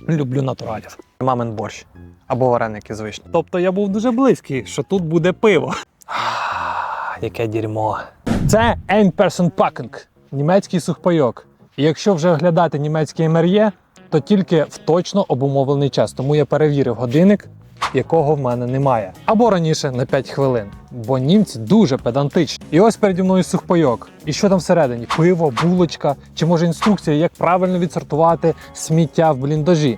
Люблю натуралів. Мамин борщ. Або вареники звичні. Тобто я був дуже близький, що тут буде пиво. Яке дерьмо. Це Einpersonpackung. Німецький сухпайок. І якщо вже оглядати німецький МРЄ, то тільки в точно обумовлений час. Тому я перевірив годинник, якого в мене немає. Або раніше на 5 хвилин. Бо німці дуже педантичні. І ось переді мною сухпайок. І що там всередині? Пиво, булочка, чи може інструкція, як правильно відсортувати сміття в бліндажі.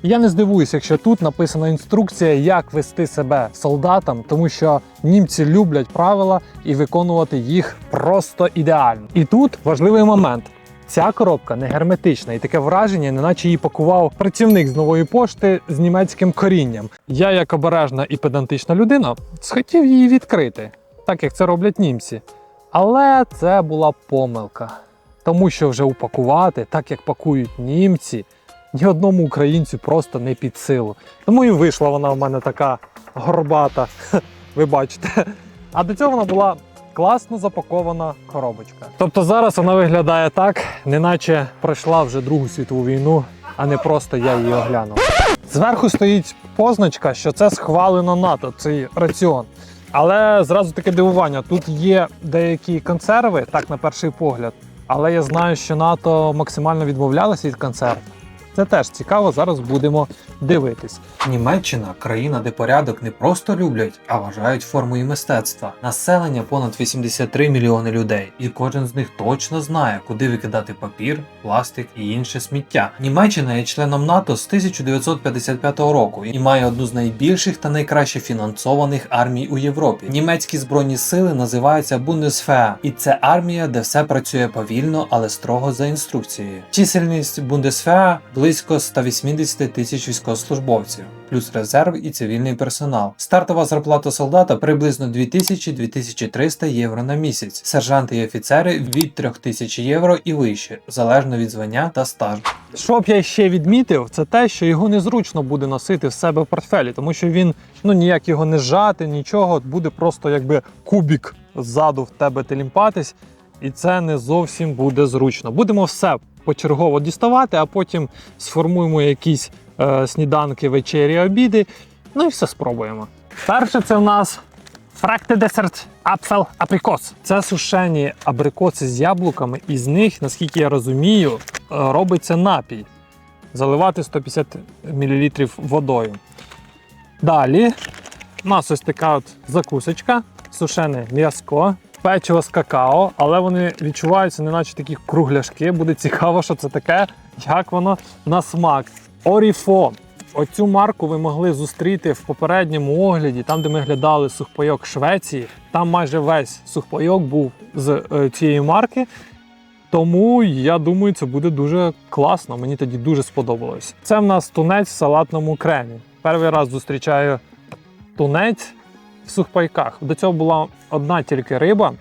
Я не здивуюся, якщо тут написана інструкція, як вести себе солдатам, тому що німці люблять правила і виконувати їх просто ідеально. І тут важливий момент. Ця коробка не герметична і таке враження, неначе її пакував працівник з нової пошти з німецьким корінням. Я, як обережна і педантична людина, схотів її відкрити, так як це роблять німці. Але це була помилка. Тому що вже упакувати, так як пакують німці, ні одному українцю просто не під силу. Тому і вийшла вона в мене така горбата, ви бачите. А до цього вона була класно запакована коробочка. Тобто зараз вона виглядає так, неначе пройшла вже Другу світову війну, а не просто я її оглянув. Зверху стоїть позначка, що це схвалено НАТО, цей раціон. Але зразу таке дивування, тут є деякі консерви, так на перший погляд, але я знаю, що НАТО максимально відмовлялося від консерв. Це теж цікаво, зараз будемо дивитись. Німеччина – країна, де порядок не просто люблять, а вважають формою мистецтва. Населення понад 83 мільйони людей, і кожен з них точно знає, куди викидати папір, пластик і інше сміття. Німеччина є членом НАТО з 1955 року і має одну з найбільших та найкраще фінансованих армій у Європі. Німецькі збройні сили називаються Bundeswehr, і це армія, де все працює повільно, але строго за інструкцією. Чисельність Bundeswehr – близько 180 тисяч військовослужбовців, плюс резерв і цивільний персонал. Стартова зарплата солдата приблизно 2000-2300 євро на місяць. Сержанти і офіцери від 3000 євро і вище, залежно від звання та стажу. Що б я ще відмітив, це те, що його незручно буде носити в себе в портфелі, тому що він, ніяк його не зжати, нічого, буде просто якби кубік ззаду в тебе телімпатись, і це не зовсім буде зручно. Будемо все почергово діставати, а потім сформуємо якісь сніданки, вечері, обіди, і все спробуємо. Перше це в нас Фракте десерт Апфел Априкос. Це сушені абрикоси з яблуками, і з них, наскільки я розумію, робиться напій. Заливати 150 мл водою. Далі у нас ось така от закусочка, сушене м'яско, печиво з какао, але вони відчуваються неначе такі кругляшки. Буде цікаво, що це таке, як воно на смак. Оріфо. Оцю марку ви могли зустріти в попередньому огляді, там де ми глядали сухпайок Швеції. Там майже весь сухпайок був з цієї марки. Тому, я думаю, це буде дуже класно. Мені тоді дуже сподобалось. Це в нас тунець в салатному кремі. Перший раз зустрічаю тунець в сухпайках. До цього була одна тільки риба.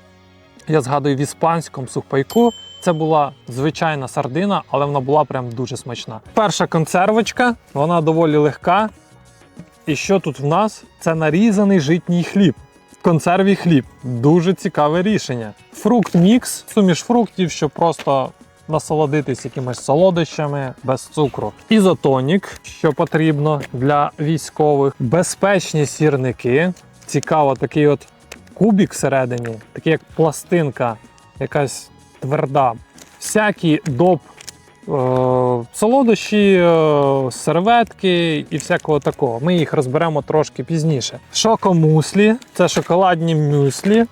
Я згадую, в іспанському сухпайку це була звичайна сардина, але вона була прям дуже смачна. Перша консервочка, вона доволі легка. І що тут в нас? Це нарізаний житній хліб. В консерві хліб. Дуже цікаве рішення. Фрукт-мікс, суміш фруктів, щоб просто насолодитись якимись солодощами без цукру. Ізотонік, що потрібно для військових. Безпечні сірники. Цікаво, такий от кубик всередині, такий як пластинка, якась тверда. Всякі доп солодощі, серветки і всякого такого. Ми їх розберемо трошки пізніше. Шокомуслі, це шоколадні мюслі.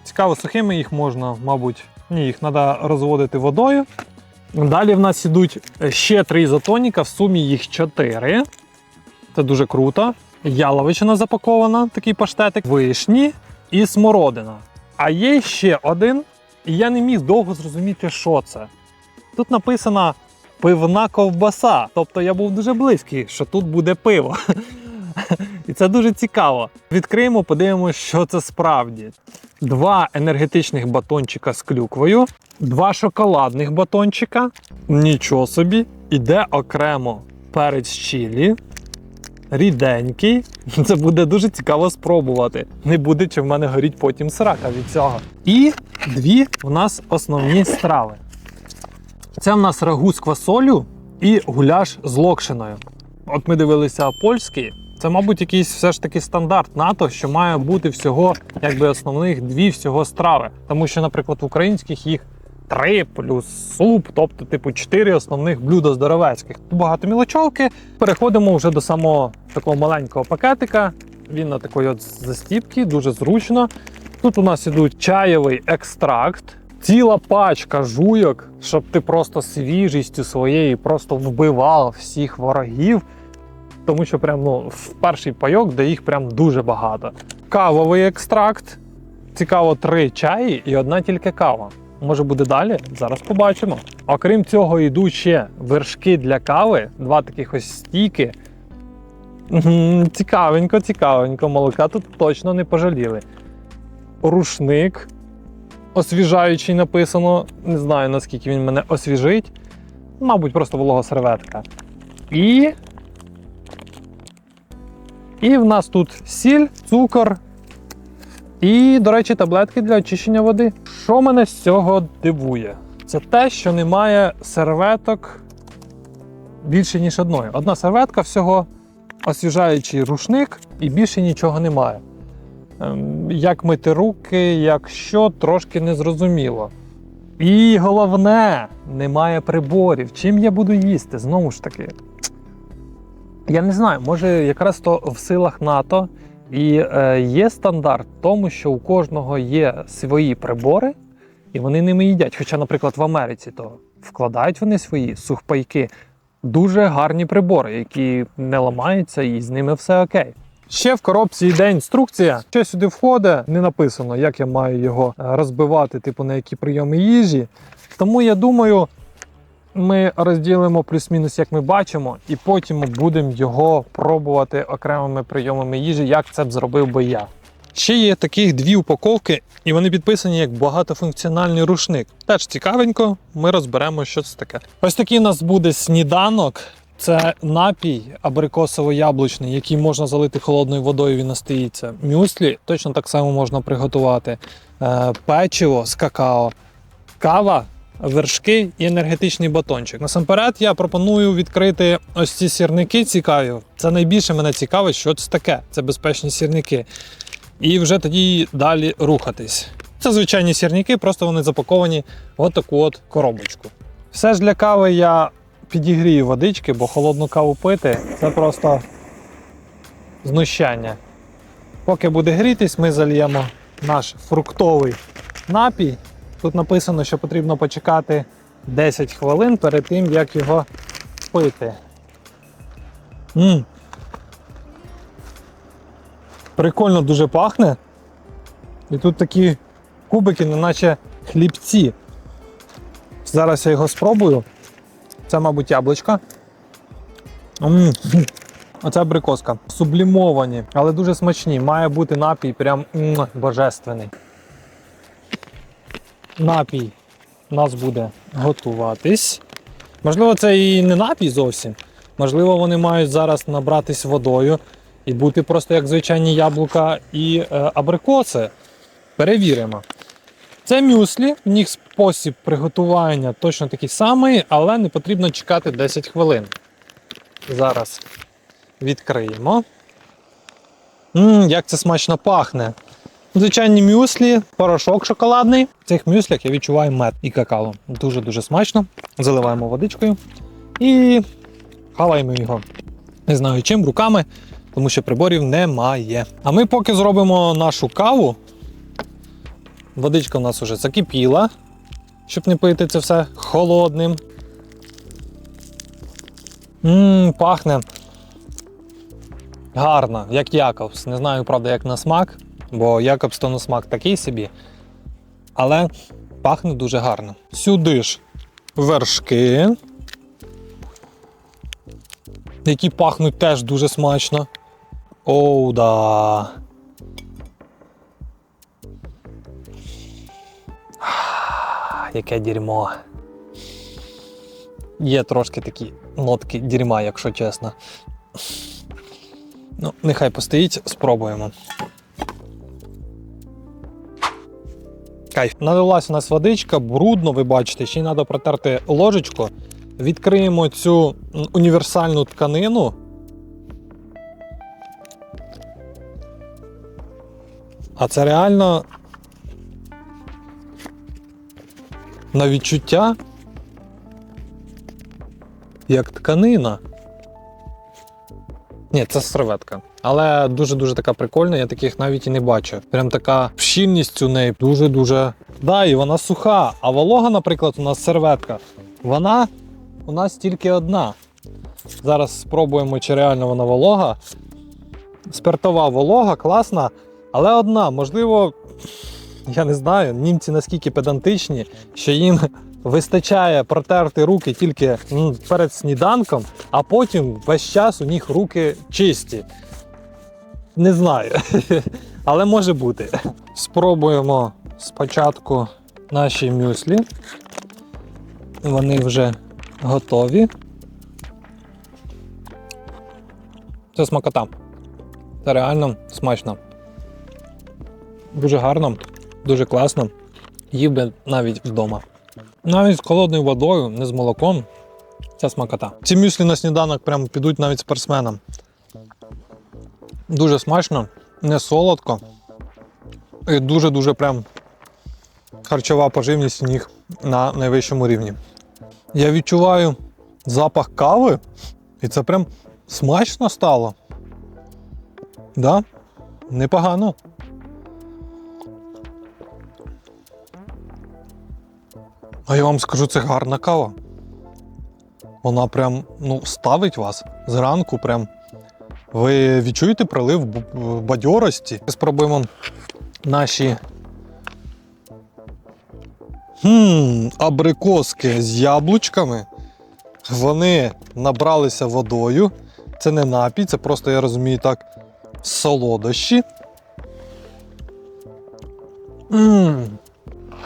Цікаво, сухими їх можна, мабуть, ні, їх треба розводити водою. Далі в нас ідуть ще 3 ізотоніка, в сумі їх 4. Це дуже круто. Яловичина запакована, такий паштетик, вишні і смородина. А є ще один, і я не міг довго зрозуміти, що це. Тут написано пивна ковбаса, тобто я був дуже близький, що тут буде пиво. І це дуже цікаво. Відкриємо, подивимося, що це справді. 2 енергетичних батончика з клюквою, 2 шоколадних батончика. Нічого собі. Іде окремо перець чилі. Ріденький. Це буде дуже цікаво спробувати. Не буде, чи в мене горіть потім срака від цього. І 2 у нас основні страви. Це в нас рагу з квасолю і гуляш з локшиною. От ми дивилися польський. Це, мабуть, якийсь все ж таки стандарт НАТО, що має бути всього, якби основних 2 всього страви. Тому що, наприклад, в українських їх 3 плюс суп, тобто, типу, 4 основних блюда здоровецьких. Багато мілочовки. Переходимо вже до самого такого маленького пакетика. Він на такої от застіпці, дуже зручно. Тут у нас ідуть чайовий екстракт, ціла пачка жуйок, щоб ти просто свіжістю своєю просто вбивав всіх ворогів. Тому що прям, в перший пайок, де їх прям дуже багато. Кавовий екстракт. Цікаво, 3 чаї і 1 тільки кава. Може буде далі? Зараз побачимо. Окрім цього, йдуть ще вершки для кави, 2 таких ось стійки. Цікавенько, цікавенько. Молока тут точно не пожаліли. Рушник. Освіжаючий написано. Не знаю, наскільки він мене освіжить. Мабуть, просто вологосерветка. І в нас тут сіль, цукор і, до речі, таблетки для очищення води. Що мене з цього дивує? Це те, що немає серветок більше, ніж одної. Одна серветка всього, освіжаючий рушник і більше нічого немає. Як мити руки, як що, трошки незрозуміло. І головне, немає приборів. Чим я буду їсти? Знову ж таки. Я не знаю, може якраз то в силах НАТО і є стандарт в тому, що у кожного є свої прибори, і вони ними їдять. Хоча, наприклад, в Америці то вкладають вони свої сухпайки, дуже гарні прибори, які не ламаються і з ними все окей. Ще в коробці йде інструкція. Що сюди входить, не написано, як я маю його розбивати, типу на які прийоми їжі. Тому я думаю, ми розділимо плюс-мінус, як ми бачимо, і потім будемо його пробувати окремими прийомами їжі, як це б зробив би я. Ще є таких 2 упаковки, і вони підписані як багатофункціональний рушник. Теж цікавенько, ми розберемо, що це таке. Ось такий у нас буде сніданок. Це напій абрикосово-яблучний, який можна залити холодною водою, він настоїться. Мюслі точно так само можна приготувати. Печиво з какао, кава, вершки і енергетичний батончик. Насамперед я пропоную відкрити ось ці сірники цікаві. Це найбільше мене цікавить, що це таке. Це безпечні сірники. І вже тоді далі рухатись. Це звичайні сірники, просто вони запаковані в таку от коробочку. Все ж для кави я підігрію водички, бо холодну каву пити – це просто знущання. Поки буде грітись, ми зальємо наш фруктовий напій. Тут написано, що потрібно почекати 10 хвилин перед тим, як його пити. Прикольно дуже пахне. І тут такі кубики, неначе хлібці. Зараз я його спробую. Це, мабуть, яблучка. Оце абрикоска. Сублімовані, але дуже смачні. Має бути напій прям божественний. Напій у нас буде готуватись. Можливо, це і не напій зовсім. Можливо, вони мають зараз набратись водою і бути просто як звичайні яблука і абрикоси. Перевіримо. Це мюслі, в них спосіб приготування точно такий самий, але не потрібно чекати 10 хвилин. Зараз відкриємо. Як це смачно пахне. Звичайні мюслі, порошок шоколадний. В цих мюслях я відчуваю мед і какао. Дуже-дуже смачно. Заливаємо водичкою і хаваємо його. Не знаю чим, руками, тому що приборів немає. А ми поки зробимо нашу каву. Водичка у нас вже закипіла, щоб не пити це все холодним. Пахне гарно, як Якобс. Не знаю, правда, як на смак, бо Якобс то на смак такий собі. Але пахне дуже гарно. Сюди ж вершки, які пахнуть теж дуже смачно. Оу, да. Яке дерьмо. Є трошки такі нотки дерьма, якщо чесно. Ну, нехай постоїть, спробуємо. Кайф. Налилась у нас водичка, брудно, ви бачите, ще й треба протерти ложечку. відкриємо цю універсальну тканину. А це реально на відчуття як тканина. Ні, це серветка. Але дуже-дуже така прикольна, я таких навіть і не бачу. Прям така щільність у неї дуже-дуже. Да, і вона суха. А волога, наприклад, у нас серветка. Вона у нас тільки одна. Зараз спробуємо, чи реально вона волога. Спиртова волога, класна, але одна. Можливо, я не знаю, німці наскільки педантичні, що їм вистачає протерти руки тільки перед сніданком, а потім весь час у них руки чисті. Не знаю, але може бути. Спробуємо спочатку наші мюслі. Вони вже готові. Це смакота. Це реально смачно. Дуже гарно, дуже класно. Їв би навіть вдома. Навіть з холодною водою, не з молоком. Це смакота. Ці мюслі на сніданок прям підуть навіть спортсменам. Дуже смачно, не солодко. І дуже-дуже прям харчова поживність у них на найвищому рівні. Я відчуваю запах кави, і це прям смачно стало. Да? Непогано. А я вам скажу, це гарна кава. Вона прям, ставить вас зранку прям. Ви відчуєте прилив бадьорості. Спробуємо наші абрикоски з яблучками. Вони набралися водою. Це не напій, це просто, я розумію так, солодощі.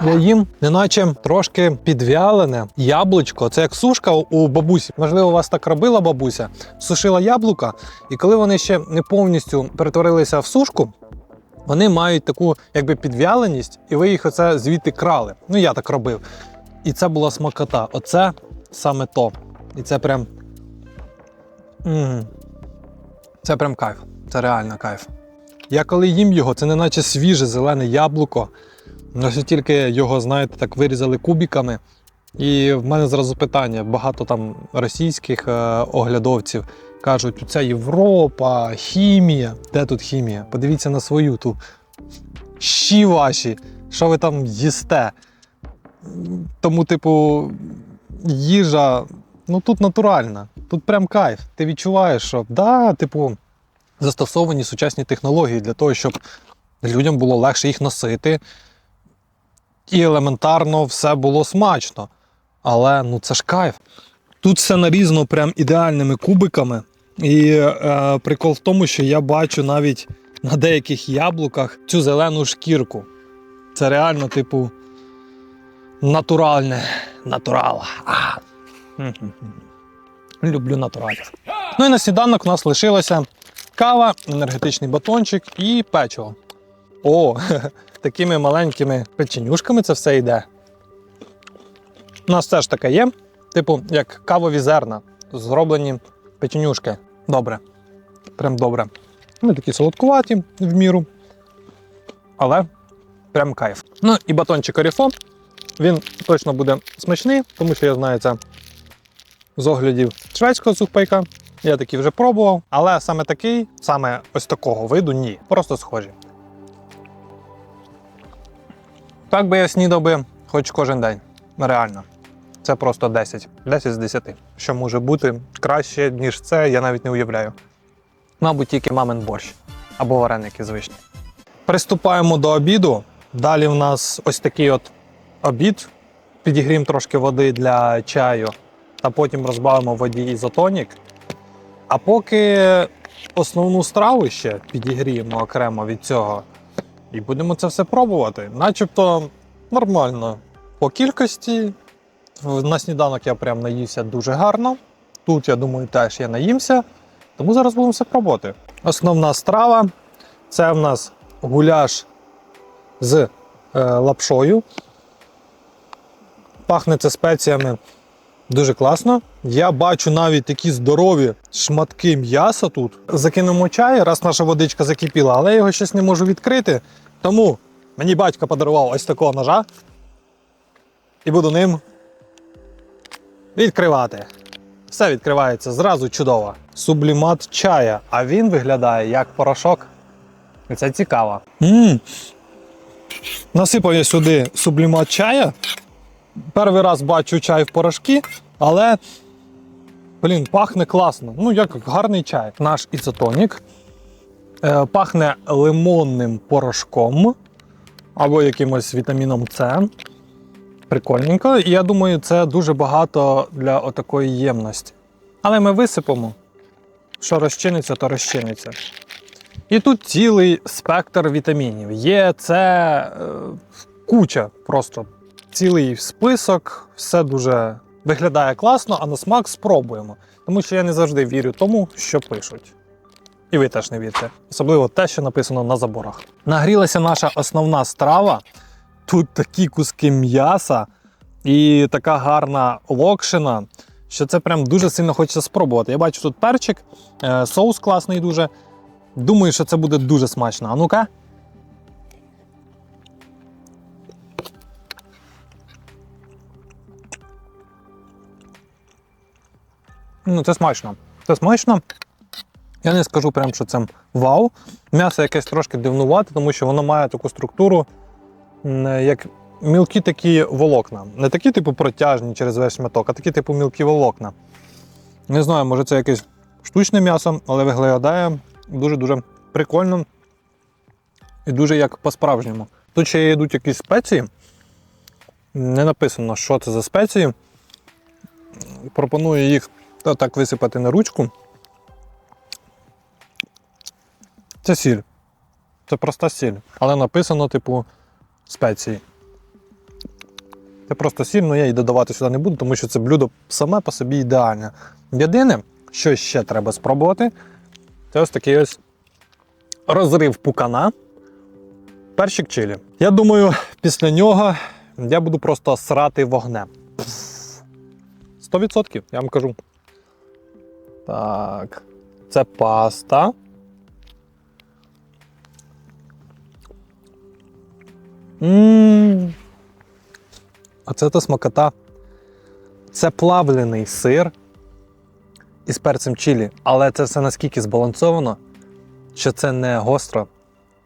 Я їм, неначе трошки підвялене яблучко. Це як сушка у бабусі. Можливо, у вас так робила бабуся. Сушила яблука, і коли вони ще не повністю перетворилися в сушку, вони мають таку якби підвяленість, і ви їх оце звідти крали. Я так робив. І це була смакота. Оце саме то. І це прям... Це прям кайф. Це реально кайф. Я коли їм його, це не наче свіже зелене яблуко. Ось тільки його, знаєте, так вирізали кубиками. І в мене зразу питання. Багато там російських оглядовців кажуть, це Європа, хімія. Де тут хімія? Подивіться на свою ту. Щі ваші, що ви там їсте. Тому, їжа, тут натуральна. Тут прям кайф. Ти відчуваєш, що, застосовані сучасні технології для того, щоб людям було легше їх носити. І елементарно все було смачно. Але, це ж кайф. Тут все нарізано прям ідеальними кубиками. І прикол в тому, що я бачу навіть на деяких яблуках цю зелену шкірку. Це реально, натуральне. Натурал. Люблю натуралів. І на сніданок у нас лишилася кава, енергетичний батончик і печиво. Такими маленькими печенюшками це все йде. У нас теж таке є, як кавові зерна, зроблені печенюшки. Добре. Прям добре. Вони такі солодкуваті в міру, але прям кайф. І батончик Oriflame, він точно буде смачний, тому що я знаю це з оглядів шведського сухпайка. Я такий вже пробував, але саме такий, саме ось такого виду ні, просто схожі. Так би я снідав би хоч кожен день. Реально. Це просто 10. 10 з 10. Що може бути краще, ніж це, я навіть не уявляю. Мабуть, тільки мамин борщ. Або вареники звичні. Приступаємо до обіду. Далі в нас ось такий от обід. Підігріємо трошки води для чаю. Та потім розбавимо в воді ізотонік. А поки основну страву ще підігріємо окремо від цього. І будемо це все пробувати. Начебто нормально по кількості. На сніданок я прям наївся дуже гарно. Тут, я думаю, теж я наїмся. Тому зараз будемо все пробувати. Основна страва – це в нас гуляш з лапшою. Пахне це спеціями Дуже класно. Я бачу навіть такі здорові шматки м'яса тут. Закинемо чай, раз наша водичка закипіла, але я його щось не можу відкрити. Тому мені батько подарував ось такого ножа. І буду ним відкривати. Все відкривається зразу чудово. Сублімат чая, а він виглядає як порошок. І це цікаво. Насипав я сюди сублімат чая. Перший раз бачу чай в порошки, але, пахне класно. Ну, як гарний чай. Наш ізотонік пахне лимонним порошком або якимось вітаміном С. Прикольненько. І я думаю, це дуже багато для отакої ємності. Але ми висипемо. Що розчиниться, то розчиниться. І тут цілий спектр вітамінів. Є це куча просто. Цілий список, все дуже виглядає класно, а на смак спробуємо. Тому що я не завжди вірю тому, що пишуть. І ви теж не вірте. Особливо те, що написано на заборах. Нагрілася наша основна страва. Тут такі куски м'яса і така гарна локшина, що це прям дуже сильно хочеться спробувати. Я бачу тут перчик, соус класний дуже. Думаю, що це буде дуже смачно. А ну-ка. Ну, це смачно. Це смачно. Я не скажу прям, що це вау. М'ясо якесь трошки дивнувате, тому що воно має таку структуру, як мілкі такі волокна. Не такі, типу, протяжні через весь шматок, а такі, типу, мілкі волокна. Не знаю, може це якесь штучне м'ясо, але виглядає дуже-дуже прикольно і дуже як по-справжньому. Тут ще йдуть якісь спеції. Не написано, що це за спеції. Пропоную їх так висипати на ручку. Це сіль. Це проста сіль. Але написано, типу, спеції. Це просто сіль, але я її додавати сюди не буду, тому що це блюдо саме по собі ідеальне. Єдине, що ще треба спробувати, це ось такий ось розрив пукана. Перчик чилі. Я думаю, після нього я буду просто срати вогнем. 100%, я вам кажу. Так, це паста. Оце та смакота. Це плавлений сир із перцем чилі, але це все наскільки збалансовано, що це не гостро,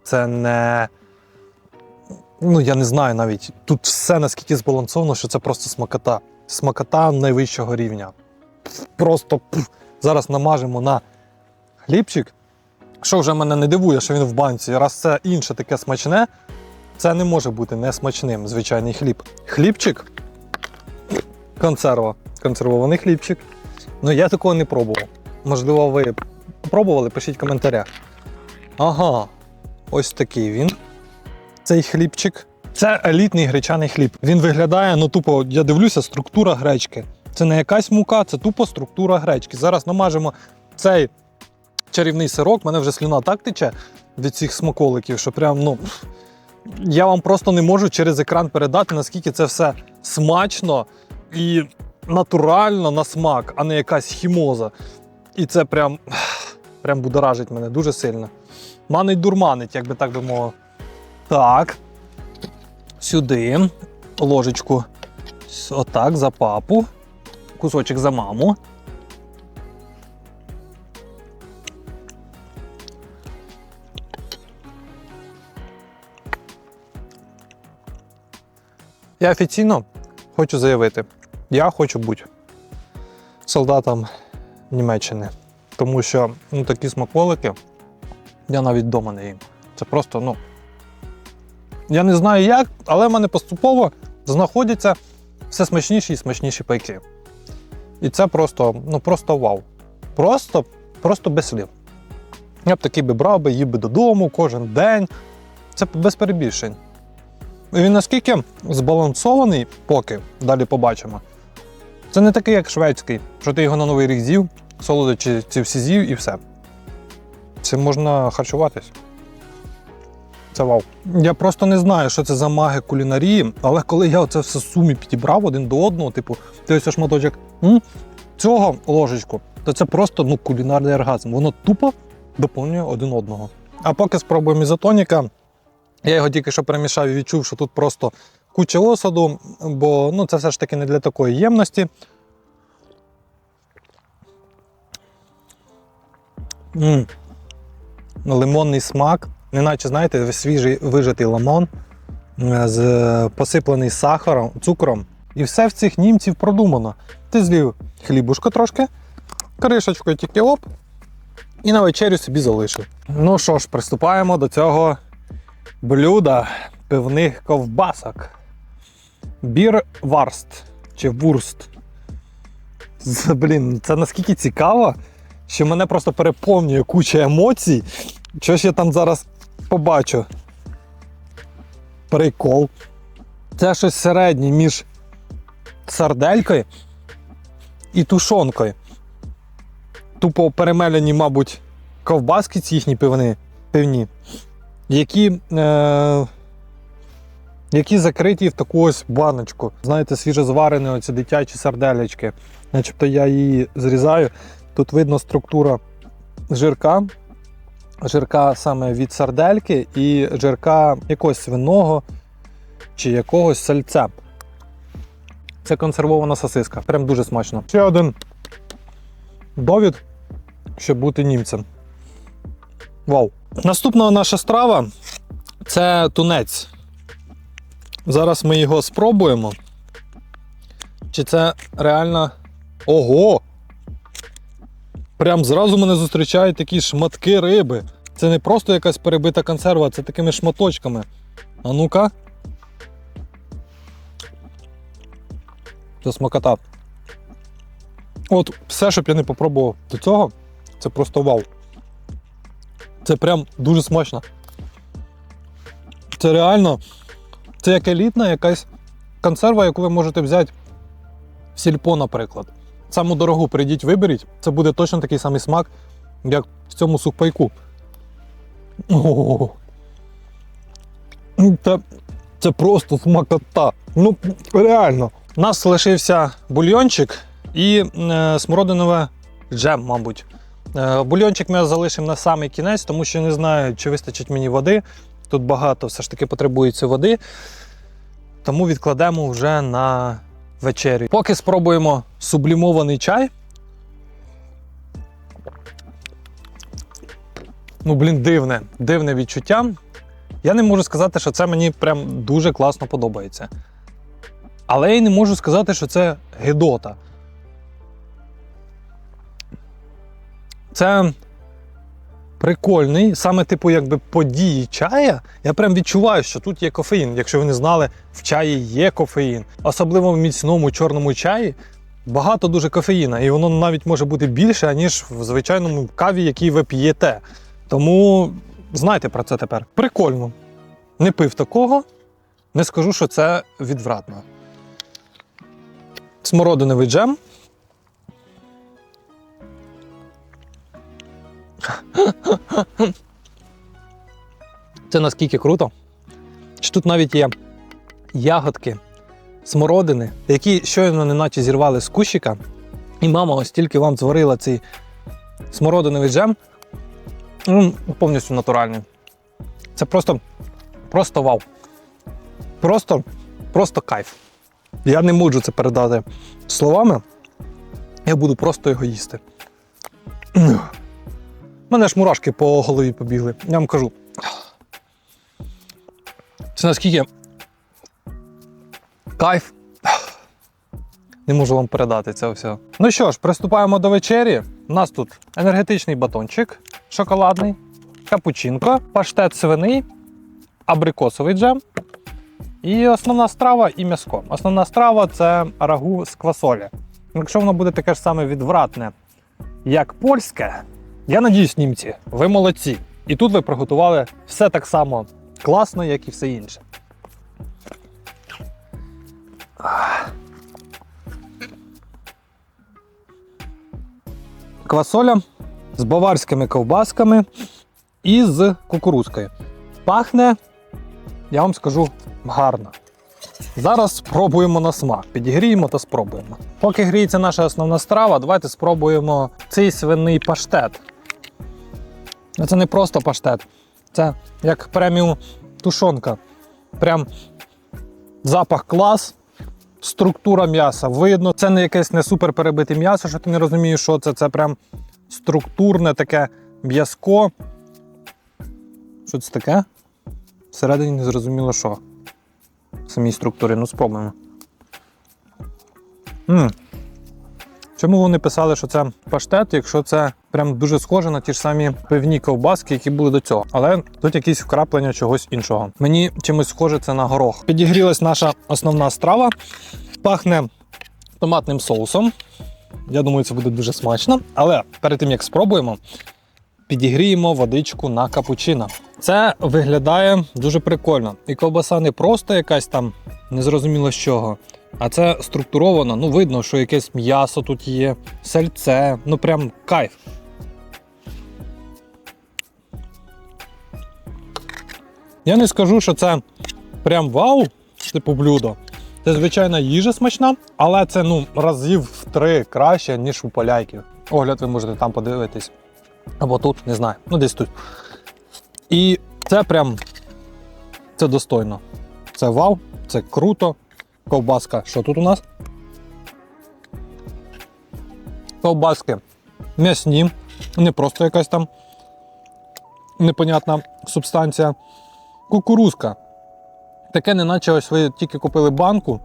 це не... Ну, я не знаю навіть. Тут все наскільки збалансовано, що це просто смакота. Смакота найвищого рівня. Просто зараз намажемо на хлібчик. Що вже мене не дивує, що він в банці. Раз це інше таке смачне, це не може бути несмачним, звичайний хліб. Хлібчик, консерва, консервований хлібчик. Ну, я такого не пробував. Можливо, ви пробували, пишіть в коментарях. Ага, ось такий він. Цей хлібчик. Це елітний гречаний хліб. Він виглядає, ну тупо, я дивлюся, структура гречки. Це не якась мука, це тупо структура гречки. Зараз намажемо цей чарівний сирок. Мене вже слюна так тече від цих смаколиків, що прям, ну... Я вам просто не можу через екран передати, наскільки це все смачно і натурально на смак, а не якась хімоза. І це прям будоражить мене дуже сильно. Манить дурманить, як би так би мовив. Так. Сюди. Ложечку. Отак, за папу. Кусочок за маму. Я офіційно хочу заявити, я хочу бути солдатом Німеччини. Тому що такі смаколики я навіть вдома не їм. Це просто, я не знаю як, але в мене поступово знаходяться все смачніші і смачніші пайки. І це просто, просто вау. Просто без слів. Я б такий брав би, їв би додому кожен день. Це без перебільшень. Він наскільки збалансований, поки, далі побачимо. Це не такий, як шведський, що ти його на Новий рік з'їв, солодощі ці всі з'їв і все. Цим можна харчуватись. Це вау. Я просто не знаю, що це за маги кулінарії, але коли я оце все в сумі підібрав один до одного, типу, ти ось шматочок цього ложечку, то це просто кулінарний оргазм. Воно тупо доповнює один одного. А поки спробуємо ізотоніка, я його тільки що перемішав і відчув, що тут просто куча осаду, бо це все ж таки не для такої ємності. Лимонний смак, неначе, знаєте, свіжий вижатий лимон, посиплений сахаром, цукром. І все в цих німців продумано. Ти злів хлібушко трошки, кришечкою тільки оп, і на вечерю собі залишив. Ну що ж, приступаємо до цього блюда пивних ковбасок. Бірварст чи вурст. Блін, це наскільки цікаво, що мене просто переповнює куча емоцій. Що ж я там зараз побачу? Прикол. Це щось середнє між сарделькою і тушонкою. Тупо перемелені, мабуть, ковбаски ці їхні пивні, які закриті в таку ось баночку. Знаєте, свіжозварені оці дитячі сарделечки. Начебто я її зрізаю. Тут видно структура жирка. Жирка саме від сардельки і жирка якогось свиного чи якогось сальця. Це консервована сосиска. Прям дуже смачно. Ще один довід, щоб бути німцем. Вау. Наступна наша страва – це тунець. Зараз ми його спробуємо. Чи це реально... Ого! Прям зразу мене зустрічають такі шматки риби. Це не просто якась перебита консерва, це такими шматочками. А ну-ка. Це смакота. От все, що б я не попробував до цього, це просто вау. Це прям дуже смачно. Це реально, це як елітна якась консерва, яку ви можете взяти в сільпо, наприклад. Саму дорогу прийдіть, виберіть, це буде точно такий самий смак, як в цьому сухпайку. Це просто смакота. Ну, реально. У нас лишився бульйончик і смородинове джем, мабуть. Бульйончик ми залишимо на самий кінець, тому що не знаю, чи вистачить мені води. Тут багато все ж таки потребується води. Тому відкладемо вже на вечерю. Поки спробуємо сублімований чай. Ну, блін, дивне відчуття. Я не можу сказати, що це мені прям дуже класно подобається. Але я й не можу сказати, що це гидота. Це прикольний, саме типу якби події чая. Я прям відчуваю, що тут є кофеїн. Якщо ви не знали, в чаї є кофеїн. Особливо в міцному чорному чаї багато дуже кофеїна. І воно навіть може бути більше, ніж в звичайному каві, який ви п'єте. Тому знайте про це тепер. Прикольно. Не пив такого, не скажу, що це відвратно. Смородиновий джем. Це наскільки круто. Що тут навіть є ягодки, смородини, які щойно неначе зірвали з кущика. І мама ось тільки вам зварила цей смородиновий джем. Повністю натуральний. Це просто вау. Просто кайф. Я не можу це передати словами. Я буду просто його їсти. У мене ж мурашки по голові побігли. Я вам кажу. Це наскільки кайф. Не можу вам передати це все. Ну що ж, приступаємо до вечері. У нас тут енергетичний батончик шоколадний, капучинко, паштет свиний, абрикосовий джем і основна страва і м'яско. Основна страва – це рагу з квасолі. Якщо воно буде таке ж саме відвратне, як польське, я надіюсь, німці, ви молодці. І тут ви приготували все так само класно, як і все інше. Квасоля з баварськими ковбасками і з кукурудзкою. Пахне, я вам скажу, гарно. Зараз спробуємо на смак. Підігріємо та спробуємо. Поки гріється наша основна страва, давайте спробуємо цей свиний паштет. Це не просто паштет, це як преміум тушонка. Прям запах клас, структура м'яса видно. Це не якесь не супер перебите м'ясо, що ти не розумієш, що це. Це прям структурне таке м'язко. Що це таке? Всередині не зрозуміло що. В самій структурі. Ну, спробуємо. Чому вони писали, що це паштет, якщо це прям дуже схоже на ті ж самі пивні ковбаски, які були до цього. Але тут якісь вкраплення чогось іншого. Мені чимось схоже це на горох. Підігрілась наша основна страва. Пахне томатним соусом. Я думаю, це буде дуже смачно. Але перед тим, як спробуємо, підігріємо водичку на капучино. Це виглядає дуже прикольно. І ковбаса не просто якась там незрозуміло з чого, а це структуровано. Ну, видно, що якесь м'ясо тут є, сальце, ну прям кайф. Я не скажу, що це прям вау, типу блюдо. Це звичайна їжа смачна, але це ну разів в 3 краще, ніж у поляків. Огляд ви можете там подивитись. Або тут, не знаю, ну десь тут. І це прям, це достойно. Це вау, це круто. Ковбаска, що тут у нас? Ковбаски м'ясні, не просто якась там непонятна субстанція. Кукурузка. Таке неначе ось ви тільки купили банку,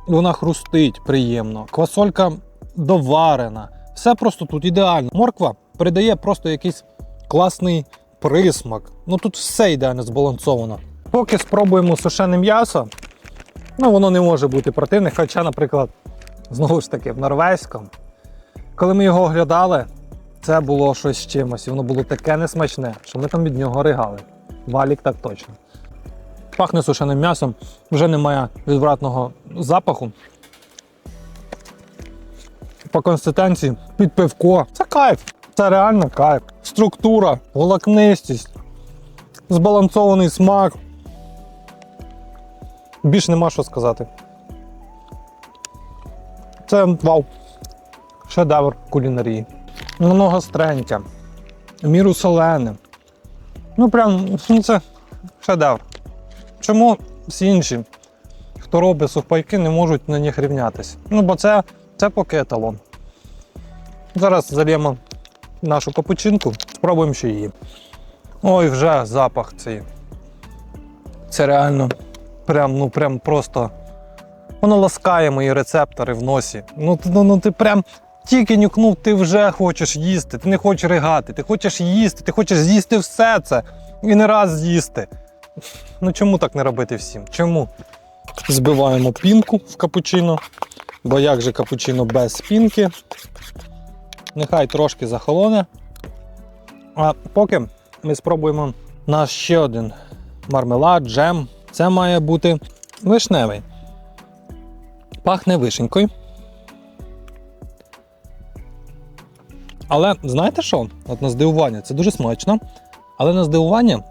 і вона хрустить приємно. Квасолька доварена. Все просто тут ідеально. Морква передає просто якийсь класний присмак. Ну тут все ідеально збалансовано. Поки спробуємо сушене м'ясо, ну воно не може бути противне, хоча, наприклад, знову ж таки, в норвезькому, коли ми його оглядали, це було щось з чимось, і воно було таке несмачне, що ми там від нього ригали. Валік так точно. Пахне сушеним м'ясом, вже немає відвратного запаху. По консистенції під пивко. Це кайф, це реально кайф. Структура, волокнистість, збалансований смак. Більш нема що сказати. Це вау. Шедевр кулінарії. Воно гостреньке, в міру солене. Ну прям, це шедевр. Чому всі інші, хто робить сухпайки, не можуть на них рівнятися? Ну бо це поки еталон. Зараз зальємо нашу капучинку, спробуємо ще її. Ой, вже запах цей. Це реально прям просто. Воно ласкає мої рецептори в носі. Ну ти прям тільки нюхнув, ти вже хочеш їсти. Ти не хочеш ригати, ти хочеш їсти, ти хочеш з'їсти все це. І не раз з'їсти. Ну чому так не робити всім? Чому? Збиваємо пінку в капучино. Бо як же капучино без пінки? Нехай трошки захолоне. А поки ми спробуємо наш ще один мармелад, джем. Це має бути вишневий. Пахне вишенькою. Але знаєте що? От на здивування, це дуже смачно. Але на здивування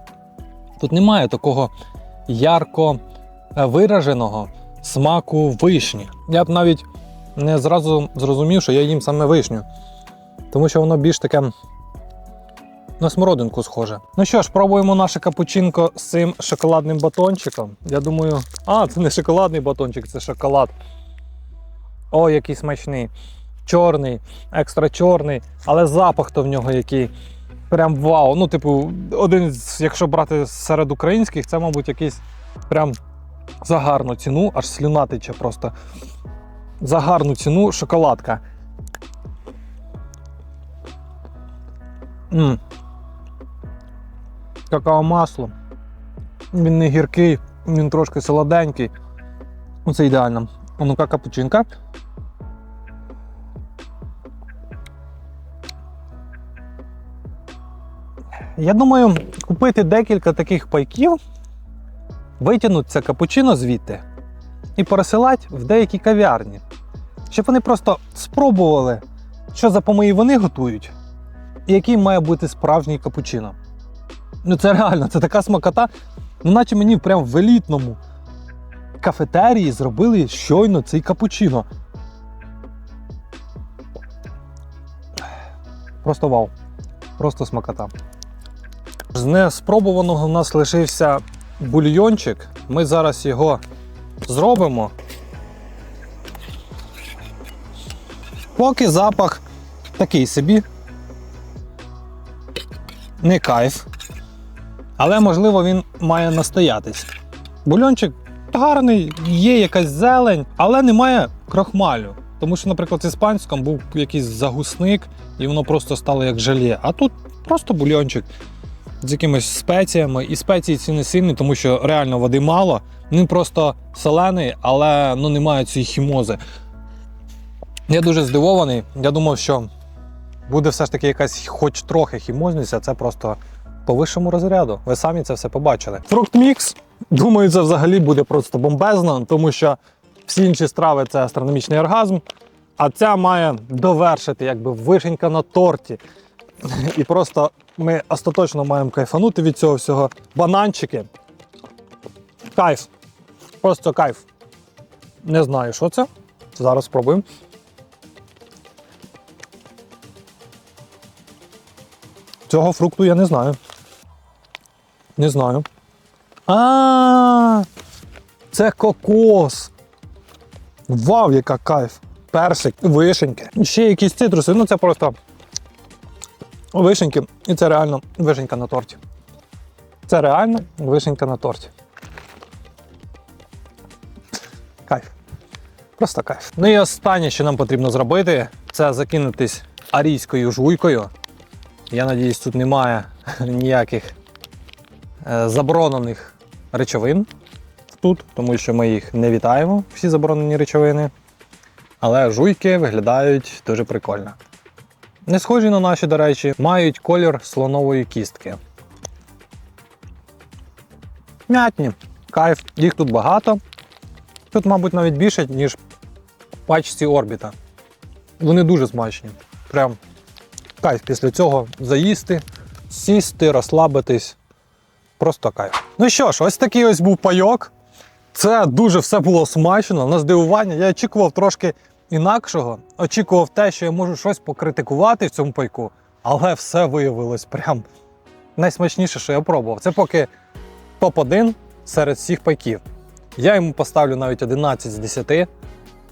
тут немає такого ярко вираженого смаку вишні. Я б навіть не зразу зрозумів, що я їм саме вишню. Тому що воно більш таке на смородинку схоже. Ну що ж, пробуємо наше капучинко з цим шоколадним батончиком. Я думаю, це не шоколадний батончик, це шоколад. О, який смачний. Чорний, екстра чорний, але запах-то в нього який. Прям вау. Ну, типу, один, якщо брати серед українських, це, мабуть, якийсь прям за гарну ціну, аж слюна тече просто. За гарну ціну шоколадка. Какао-масло. Він не гіркий, він трошки солоденький. Це ідеально. А ну-ка, капучинка. Я думаю, купити декілька таких пайків, витягнути це капучино звідти і пересилати в деякі кав'ярні. Щоб вони просто спробували, що за помиї вони готують і який має бути справжній капучино. Ну це реально, це така смакота. Ну наче мені прям в елітному кафетерії зробили щойно цей капучино. Просто вау. Просто смакота. З неспробуваного у нас лишився бульйончик. Ми зараз його зробимо. Поки запах такий собі. Не кайф. Але, можливо, він має настоятись. Бульйончик гарний, є якась зелень, але немає крохмалю. Тому що, наприклад, в іспанському був якийсь загусник, і воно просто стало як желе. А тут просто бульйончик з якимись спеціями. І спеції ці не сильні, тому що реально води мало. Він просто солений, але ну, немає цієї хімози. Я дуже здивований. Я думав, що буде все ж таки якась хоч трохи хімозність, а це просто по вищому розряду. Ви самі це все побачили. Фруктмікс, думаю, це взагалі буде просто бомбезно, тому що всі інші страви – це астрономічний оргазм, а ця має довершити, якби вишенька на торті. І просто ми остаточно маємо кайфанути від цього всього. Бананчики. Кайф. Просто кайф. Не знаю, що це. Зараз спробуємо. Цього фрукту я не знаю. Не знаю. Це кокос. Вау, яка кайф. Персик, вишеньки. Ще якісь цитруси. Ну це просто вишеньки. І це реально вишенька на торті. Це реально вишенька на торті. Кайф. Просто кайф. Ну і останнє, що нам потрібно зробити, це закинутись арійською жуйкою. Я надіюсь, тут немає ніяких заборонених речовин тут, тому що ми їх не вітаємо, всі заборонені речовини. Але жуйки виглядають дуже прикольно. Не схожі на наші, до речі, мають колір слонової кістки. М'ятні. Кайф. Їх тут багато. Тут, мабуть, навіть більше, ніж в пачці Орбіта. Вони дуже смачні. Прям кайф після цього заїсти, сісти, розслабитись. Просто кайф. Ну що ж, ось такий ось був пайок. Це дуже все було смачно, на здивування. Я очікував трошки інакшого. Очікував те, що я можу щось покритикувати в цьому пайку. Але все виявилось прям найсмачніше, що я пробував. Це поки топ-1 серед всіх пайків. Я йому поставлю навіть 11 з 10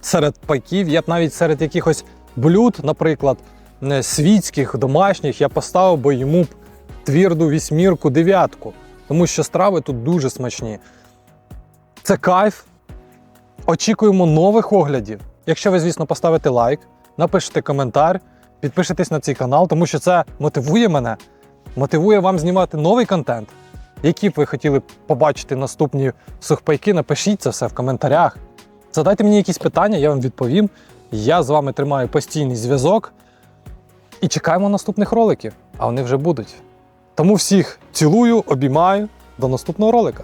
серед пайків. Я б навіть серед якихось блюд, наприклад, світських, домашніх, я поставив би йому тверду 8, 9. Тому що страви тут дуже смачні. Це кайф. Очікуємо нових оглядів. Якщо ви, звісно, поставите лайк, напишете коментар, підпишитесь на цей канал, тому що це мотивує мене, мотивує вам знімати новий контент. Які б ви хотіли побачити наступні сухпайки, напишіть це все в коментарях. Задайте мені якісь питання, я вам відповім. Я з вами тримаю постійний зв'язок. І чекаємо наступних роликів, а вони вже будуть. Тому всіх цілую, обіймаю. До наступного ролика.